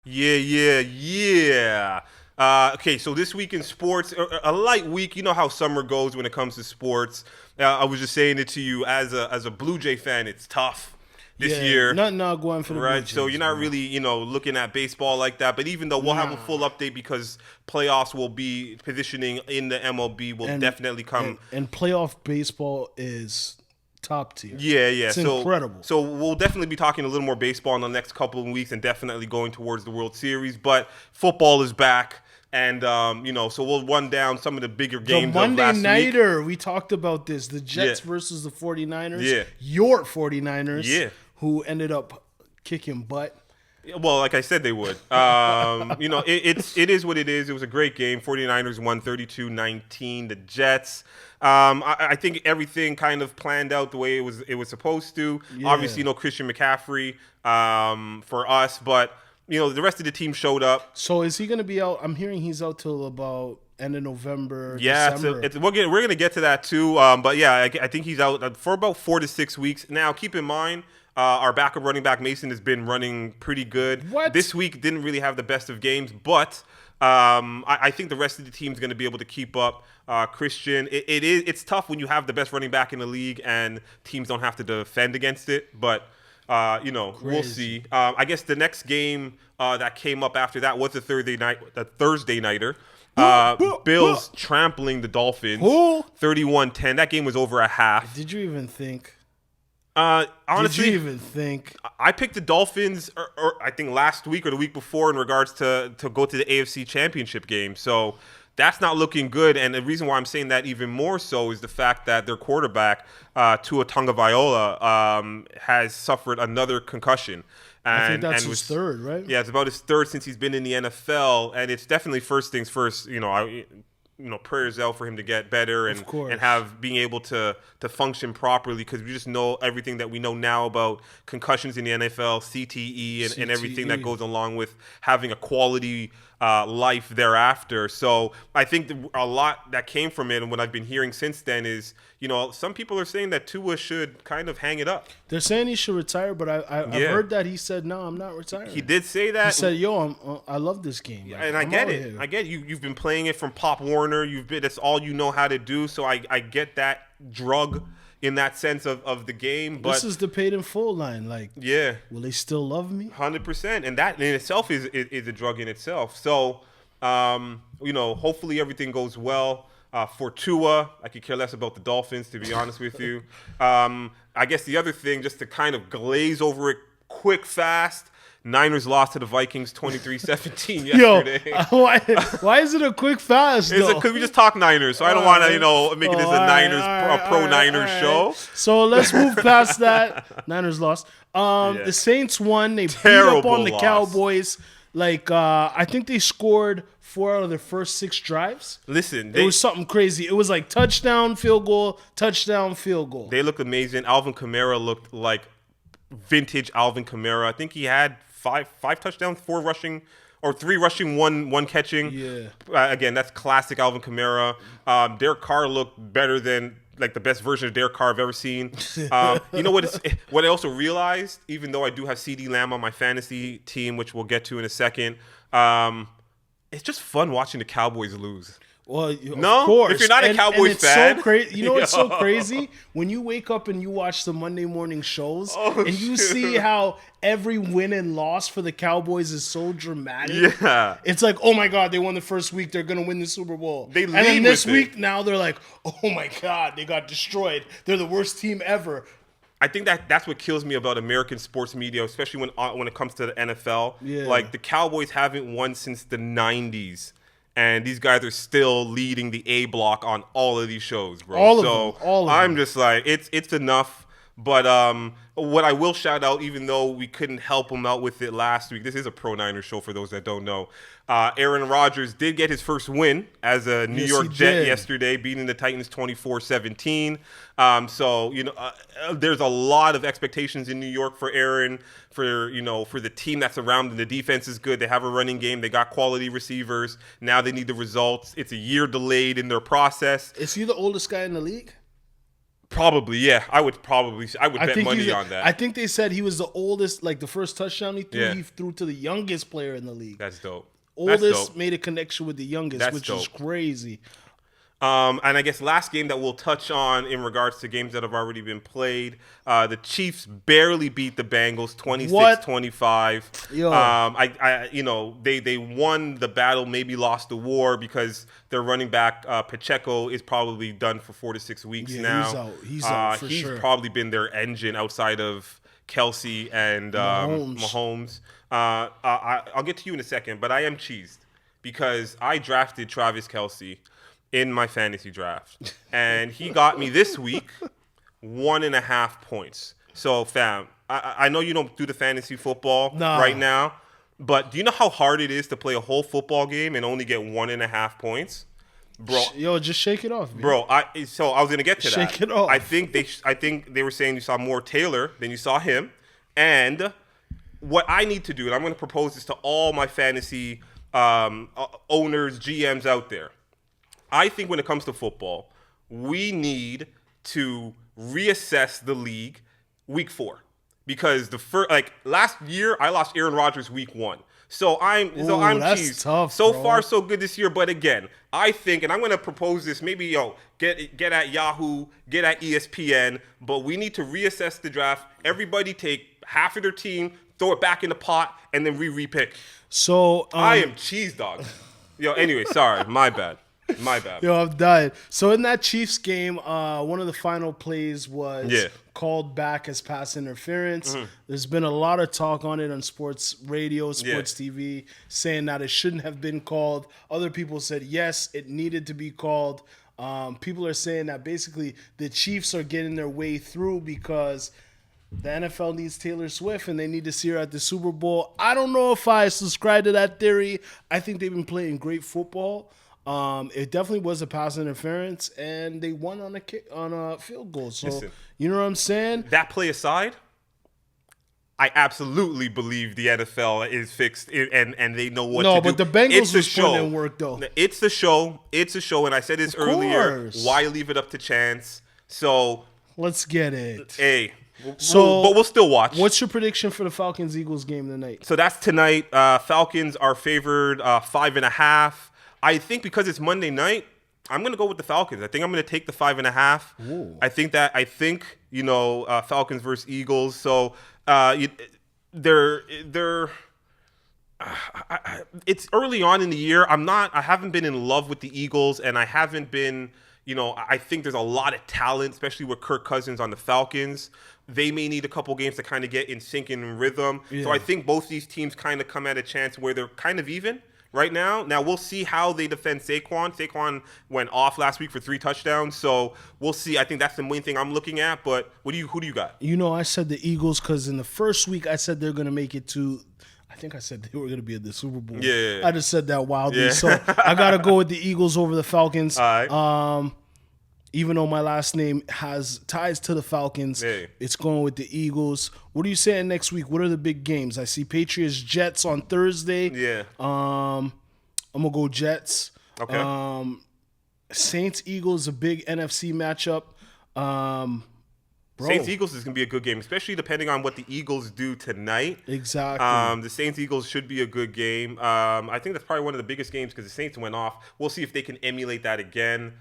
Yeah. Okay, so this week in sports, a light week. You know how summer goes when it comes to sports. I was just saying it to you as a Blue Jay fan. It's tough this Yeah, year, nothing not going for the Blue right? So you're Jays, not bro. really, looking at baseball like that. But even though we'll have a full Nah. update because playoffs will be positioning in the MLB will And definitely and come. and playoff baseball is top tier. Yeah. It's So incredible. so we'll definitely be talking a little more baseball in the next couple of weeks, and definitely going towards the World Series. But football is back, and so we'll run down some of the bigger The games of Monday last week. Nighter, we talked about this. The Yeah, Jets versus the 49ers. yeah, Your 49ers, yeah. who ended up kicking butt. Well, like I said, they would. It is what it is. It was a great game. 49ers won 32-19. The Jets. I think everything kind of planned out the way it was supposed to. Yeah. Obviously, no Christian McCaffrey for us, but the rest of the team showed up. So is he going to be out? I'm hearing he's out till about end of November, Yeah, December. we're gonna get to that too. But yeah, I think he's out for about 4 to 6 weeks. Now, keep in mind, our backup running back Mason has been running pretty good. What? This week didn't really have the best of games, but I think the rest of the team's going to be able to keep up. Christian, it's tough when you have the best running back in the league and teams don't have to defend against it. But we'll see. I guess the next game that came up after that was the Thursday nighter. Bills trampling the Dolphins, Who? 31-10. That game was over at half. Did you even think? Honestly, Did you even think? I picked the Dolphins, or I think last week or the week before, in regards to go to the AFC Championship game. So that's not looking good. And the reason why I'm saying that even more so is the fact that their quarterback, Tua Tagovailoa, has suffered another concussion. I think that's and his third, right? Yeah, it's about his third since he's been in the NFL, and it's definitely first things first. Prayers out for him to get better Of course. and have being able to function properly, because we just know everything that we know now about concussions in the NFL, CTE, and everything that CTE. goes along with having a quality life thereafter. So I think a lot that came from it, and what I've been hearing since then is, some people are saying that Tua should kind of hang it up. They're saying he should retire, but I've Yeah. heard that he said, no, I'm not retiring. He did say that. He said, yo, I love this game. Like, And I I'm get out it. here. I get you. You've been playing it from Pop Warner. That's all you know how to do. So I get that drug in that sense of the game. But This is the paid in full line. Like, yeah, will they still love me? 100%. And that in itself is a drug in itself. So hopefully everything goes well. For Tua, I could care less about the Dolphins, to be honest with you. I guess the other thing, just to kind of glaze over it quick, fast, Niners lost to the Vikings 23-17 yesterday. Yo, why is it a quick fast? Because we just talk Niners, so I don't want to, make it as a Niners, pro-Niners show. So let's move past that. Niners lost. Yeah. The Saints won. They beat up Terrible on the loss. Cowboys. I think they scored 4 out of their first 6 drives. Listen, It was something crazy. It was like touchdown, field goal, touchdown, field goal. they look amazing. Alvin Kamara looked like vintage Alvin Kamara. I think he had five touchdowns, 4 rushing, or 3 rushing, one catching. Yeah. Again, that's classic Alvin Kamara. Derek Carr looked better than like the best version of Derek Carr I've ever seen. You know what I also realized, even though I do have CD Lamb on my fantasy team, which we'll get to in a second, it's just fun watching the Cowboys lose. Well, No? of course. If you're not a Cowboys it's fan. so crazy. You know what's so Yo. crazy? When you wake up and you watch the Monday morning shows, Oh, and you shoot. see how every win and loss for the Cowboys is so dramatic. Yeah. It's like, oh my God, they won the first week, they're gonna win the Super Bowl. They and then lead this with it. week now they're like, oh my God, they got destroyed. They're the worst team ever. I think that's what kills me about American sports media, especially when it comes to the NFL. Yeah. Like, the Cowboys haven't won since the 90s. And these guys are still leading the A block on all of these shows, bro. All of them. All of I'm them. just like, it's enough. But what I will shout out, even though we couldn't help him out with it last week, this is a Pro Niners show for those that don't know. Aaron Rodgers did get his first win as a New Yes, York he Jet did. yesterday, beating the Titans 24-17. There's a lot of expectations in New York for Aaron, for the team that's around him. The defense is good. They have a running game. They got quality receivers. Now they need the results. It's a year delayed in their process. Is he the oldest guy in the league? Probably, yeah. I would bet think money on that. I think they said he was the oldest. Like the first touchdown he threw, Yeah. he threw to the youngest player in the league. That's dope. Oldest made a connection with the youngest, That's which dope. is crazy. And I guess last game that we'll touch on in regards to games that have already been played, the Chiefs barely beat the Bengals 26-25. Yo. They won the battle, maybe lost the war because their running back Pacheco is probably done for 4 to 6 weeks now. He's out for he's sure. probably been their engine outside of Kelsey and Mahomes. I'll get to you in a second, but I am cheesed because I drafted Travis Kelsey in my fantasy draft, and he got me this week 1.5 points. So, fam, I know you don't do the fantasy football right now, but do you know how hard it is to play a whole football game and only get 1.5 points, bro? Yo, just shake it off, man. Bro. I was gonna get to that. Shake it off. I think they were saying you saw more Taylor than you saw him, and what I need to do, and I'm gonna propose this to all my fantasy owners, GMs out there. I think when it comes to football, we need to reassess the league week 4 because last year I lost Aaron Rodgers week 1. So I'm that's cheesed. tough, So bro. far so good this year, but again, I think, and I'm going to propose this, maybe get at Yahoo, get at ESPN, but we need to reassess the draft. Everybody take half of their team, throw it back in the pot, and then repick. So I am cheese, dog. Yo, anyway, sorry, my bad. Yo, I'm dying. So in that Chiefs game, one of the final plays was called back as pass interference. Mm-hmm. There's been a lot of talk on it on sports radio, sports TV, saying that it shouldn't have been called. Other people said, yes, it needed to be called. People are saying that basically the Chiefs are getting their way through because the NFL needs Taylor Swift and they need to see her at the Super Bowl. I don't know if I subscribe to that theory. I think they've been playing great football. It definitely was a pass interference, and they won on a field goal. So, listen, you know what I'm saying? That play aside, I absolutely believe the NFL is fixed and they know what to do. No, but the Bengals was putting in work, though. It's the show. It's a show, and I said this earlier. Why leave it up to chance? So let's get it. Hey. But we'll still watch. What's your prediction for the Falcons-Eagles game tonight? So that's tonight. Falcons are favored 5.5. I think because it's Monday night, I'm going to go with the Falcons. I think I'm going to take the 5.5. Ooh. I think Falcons versus Eagles. So it's early on in the year. I haven't been in love with the Eagles, and I haven't been, I think there's a lot of talent, especially with Kirk Cousins on the Falcons. They may need a couple games to kind of get in sync and in rhythm. Yeah. So I think both these teams kind of come at a chance where they're kind of even right now. Now, we'll see how they defend Saquon. Saquon went off last week for 3 touchdowns, so we'll see. I think that's the main thing I'm looking at, but who do you got? I said the Eagles because in the first week I said they're going to make it to – I think I said they were going to be at the Super Bowl. Yeah. I just said that wildly. Yeah. So I got to go with the Eagles over the Falcons. All right. Even though my last name has ties to the Falcons, It's going with the Eagles. What are you saying next week? What are the big games? I see Patriots-Jets on Thursday. Yeah. I'm going to go Jets. Okay. Saints-Eagles, a big NFC matchup. Saints-Eagles is going to be a good game, especially depending on what the Eagles do tonight. Exactly. The Saints-Eagles should be a good game. I think that's probably one of the biggest games because the Saints went off. We'll see if they can emulate that again.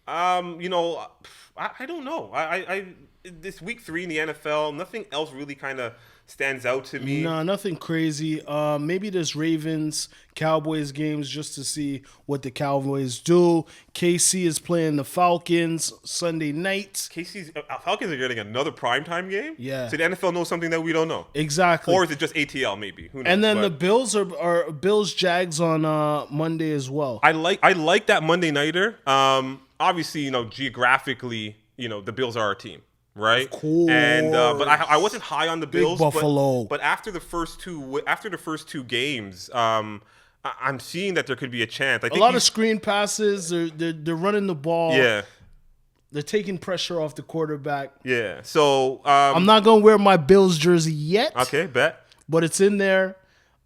I don't know. I this week 3 in the NFL, nothing else really kind of stands out to me. No, nothing crazy. Maybe there's Ravens, Cowboys games just to see what the Cowboys do. KC is playing the Falcons Sunday night. Falcons are getting another primetime game? Yeah. So the NFL knows something that we don't know. Exactly. Or is it just ATL maybe? Who knows? And then the Bills are Bills-Jags on Monday as well. I like that Monday nighter. Obviously, geographically, the Bills are our team, right? Of course. And but I wasn't high on the Bills. Big Buffalo. But after the first two games, I'm seeing that there could be a chance. I think a lot of screen passes. They're running the ball. Yeah. They're taking pressure off the quarterback. Yeah. So I'm not gonna wear my Bills jersey yet. Okay, bet. But it's in there.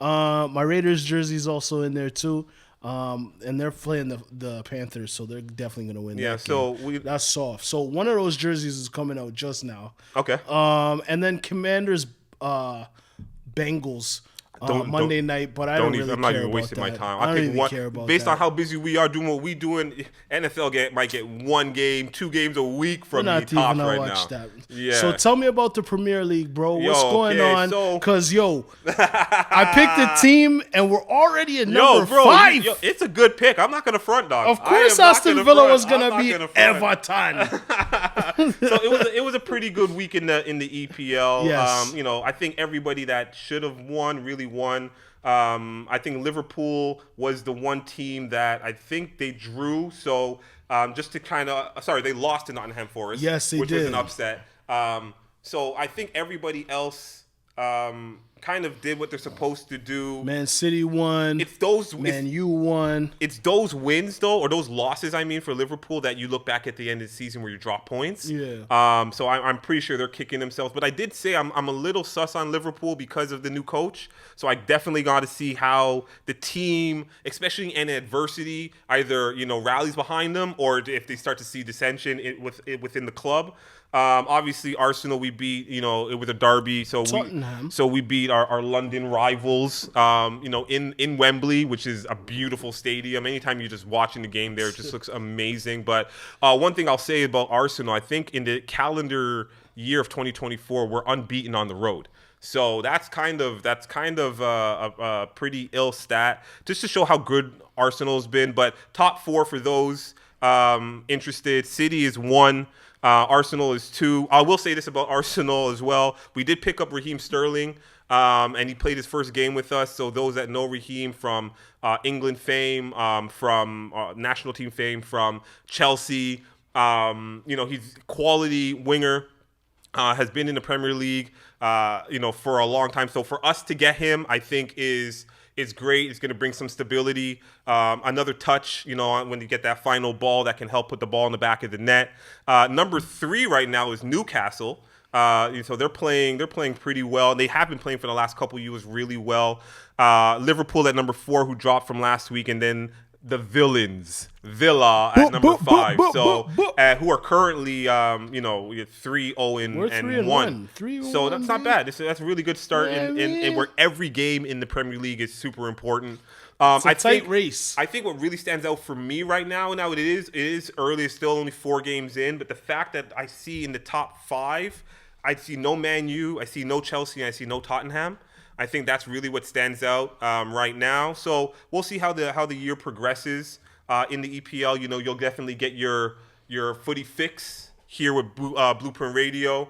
My Raiders jersey is also in there too. And they're playing the Panthers, so they're definitely going to win. Yeah, that so game. That's soft. So one of those jerseys is coming out just now. Okay. And then Commanders, Bengals. Monday night, but I don't really care about that. I'm not even wasting my time. I think care about based on how busy we are doing what we doing, NFL might get 1 game, 2 games a week from the tops right now. That. Yeah. So tell me about the Premier League, bro. What's going on? Because, I picked the team, and we're already at number 5. It's a good pick. I'm not going to front, dog. Of course Aston Villa was going to be Everton. So it was a pretty good week in the EPL. Yes. I think everybody that should have won really won. I think Liverpool was the one team that I think they drew. So just to they lost to Nottingham Forest. Yes, they which did. Was an upset. So I think everybody else kind of did what they're supposed to do. Man City won. Man U won. It's those wins though, or those losses, I mean, for Liverpool that you look back at the end of the season where you drop points. Yeah. So I'm pretty sure they're kicking themselves. But I did say I'm a little sus on Liverpool because of the new coach. So I definitely got to see how the team, especially in adversity, either rallies behind them or if they start to see dissension within the club. Obviously Arsenal we beat, it was a derby, so we beat our London rivals, in Wembley, which is a beautiful stadium. Anytime you're just watching the game there, it just looks amazing. But one thing I'll say about Arsenal, I think in the calendar year of 2024, we're unbeaten on the road. So that's kind of a pretty ill stat, just to show how good Arsenal's been. But top 4 for those interested. City is 1. Arsenal is 2. I will say this about Arsenal as well. We did pick up Raheem Sterling, and he played his first game with us. So those that know Raheem from England fame, from national team fame, from Chelsea, he's quality winger. Has been in the Premier League, for a long time. So for us to get him, I think is great. It's going to bring some stability. Another touch, when you get that final ball that can help put the ball in the back of the net. Number 3 right now is Newcastle. So they're playing pretty well. They have been playing for the last couple of years really well. Liverpool at number 4, who dropped from last week, and then the Villa at number 5. Who are currently 3-0 and 1. So that's not bad. That's a really good start in where every game in the Premier League is super important. It's a tight race. I think what really stands out for me right now it is early. It's still only 4 games in, but the fact that I see in the top 5, I see no Man U, I see no Chelsea, and I see no Tottenham. I think that's really what stands out right now. So we'll see how the year progresses in the EPL. You'll definitely get your footy fix here with Blueprint Radio.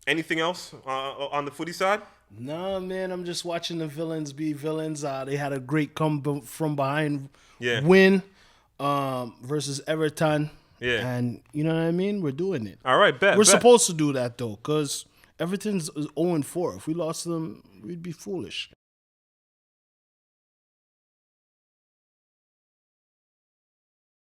Anything else on the footy side? No, man. I'm just watching the villains be villains. They had a great come from behind win versus Everton. Yeah. And you know what I mean? We're doing it. All right, bet. We're supposed to do that, though, because Everton's 0-4. If we lost to them, we'd be foolish.